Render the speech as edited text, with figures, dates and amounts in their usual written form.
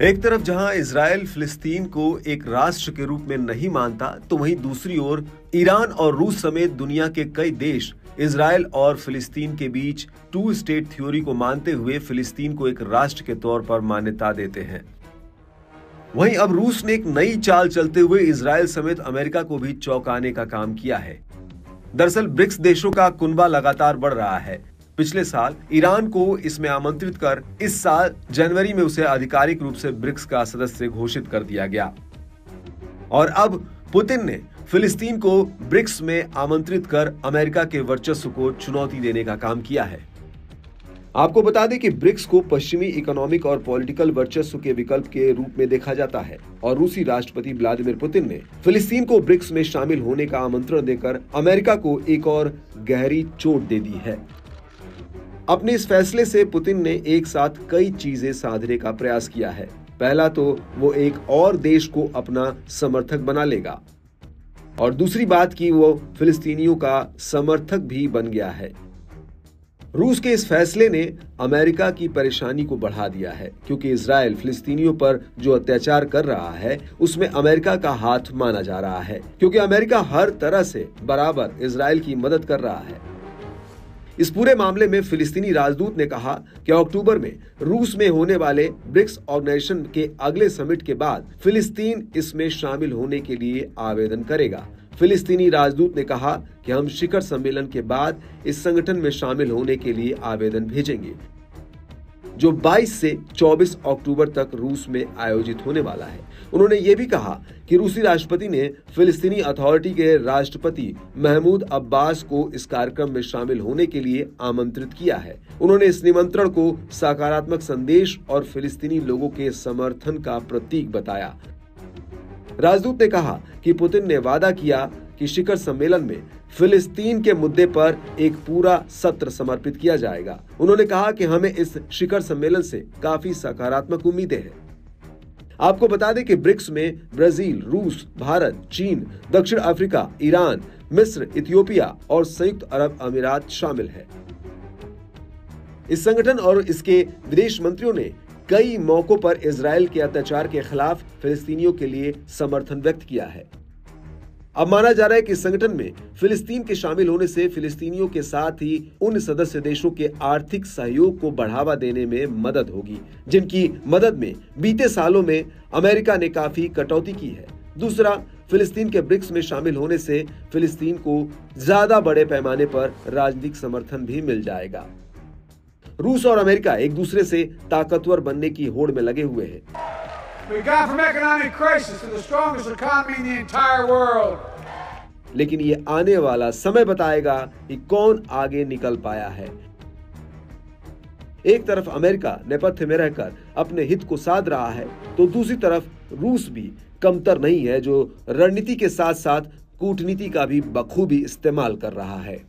एक तरफ जहां इजराइल फिलिस्तीन को एक राष्ट्र के रूप में नहीं मानता, तो वहीं दूसरी ओर ईरान और रूस समेत दुनिया के कई देश इजराइल और फिलिस्तीन के बीच टू स्टेट थ्योरी को मानते हुए फिलिस्तीन को एक राष्ट्र के तौर पर मान्यता देते हैं। वहीं अब रूस ने एक नई चाल चलते हुए इजराइल समेत अमेरिका को भी चौंकाने का काम किया है। दरअसल ब्रिक्स देशों का कुनबा लगातार बढ़ रहा है। पिछले साल ईरान को इसमें आमंत्रित कर इस साल जनवरी में उसे आधिकारिक रूप से ब्रिक्स का सदस्य घोषित कर दिया गया। और अब पुतिन ने फिलिस्तीन को ब्रिक्स में आमंत्रित कर अमेरिका के वर्चस्व को चुनौती देने का काम किया है। आपको बता दें कि ब्रिक्स को पश्चिमी इकोनॉमिक और पॉलिटिकल वर्चस्व के विकल्प के रूप में देखा जाता है और रूसी राष्ट्रपति व्लादिमीर पुतिन ने फिलिस्तीन को ब्रिक्स में शामिल होने का आमंत्रण देकर अमेरिका को एक और गहरी चोट दे दी है। अपने इस फैसले से पुतिन ने एक साथ कई चीजें साधने का प्रयास किया है। पहला तो वो एक और देश को अपना समर्थक बना लेगा और दूसरी बात कि वो फिलिस्तीनियों का समर्थक भी बन गया है। रूस के इस फैसले ने अमेरिका की परेशानी को बढ़ा दिया है, क्योंकि इजराइल फिलिस्तीनियों पर जो अत्याचार कर रहा है उसमें अमेरिका का हाथ माना जा रहा है, क्योंकि अमेरिका हर तरह से बराबर इजराइल की मदद कर रहा है। इस पूरे मामले में फिलिस्तीनी राजदूत ने कहा कि अक्टूबर में रूस में होने वाले ब्रिक्स ऑर्गेनाइजेशन के अगले समिट के बाद फिलिस्तीन इसमें शामिल होने के लिए आवेदन करेगा। फिलिस्तीनी राजदूत ने कहा कि हम शिखर सम्मेलन के बाद इस संगठन में शामिल होने के लिए आवेदन भेजेंगे, जो 22 से 24 अक्टूबर तक रूस में आयोजित होने वाला है। उन्होंने ये भी कहा कि रूसी राष्ट्रपति ने फिलिस्तीनी अथॉरिटी के राष्ट्रपति महमूद अब्बास को इस कार्यक्रम में शामिल होने के लिए आमंत्रित किया है। उन्होंने इस निमंत्रण को सकारात्मक संदेश और फिलिस्तीनी लोगों के समर्थन का प्रतीक बताया। राजदूत ने कहा कि पुतिन ने वादा किया कि शिखर सम्मेलन में फिलिस्तीन के मुद्दे पर एक पूरा सत्र समर्पित किया जाएगा। उन्होंने कहा कि हमें इस शिखर सम्मेलन से काफी सकारात्मक उम्मीदें हैं। आपको बता दें कि ब्रिक्स में ब्राजील, रूस, भारत, चीन, दक्षिण अफ्रीका, ईरान, मिस्र, इथियोपिया और संयुक्त अरब अमीरात शामिल है। इस संगठन और इसके विदेश मंत्रियों ने कई मौकों पर इजराइल के अत्याचार के खिलाफ फिलिस्तीनियों के लिए समर्थन व्यक्त किया है। अब माना जा रहा है कि इस संगठन में फिलिस्तीन के शामिल होने से फिलिस्तीनियों के साथ ही उन सदस्य देशों के आर्थिक सहयोग को बढ़ावा देने में मदद होगी, जिनकी मदद में बीते सालों में अमेरिका ने काफी कटौती की है। दूसरा, फिलिस्तीन के ब्रिक्स में शामिल होने से फिलिस्तीन को ज्यादा बड़े पैमाने पर राजनीतिक समर्थन भी मिल जाएगा। रूस और अमेरिका एक दूसरे से ताकतवर बनने की होड़ में लगे हुए हैं। लेकिन ये आने वाला समय बताएगा कि कौन आगे निकल पाया है। एक तरफ अमेरिका नेपथ्य में रहकर अपने हित को साध रहा है, तो दूसरी तरफ रूस भी कमतर नहीं है, जो रणनीति के साथ साथ कूटनीति का भी बखूबी इस्तेमाल कर रहा है।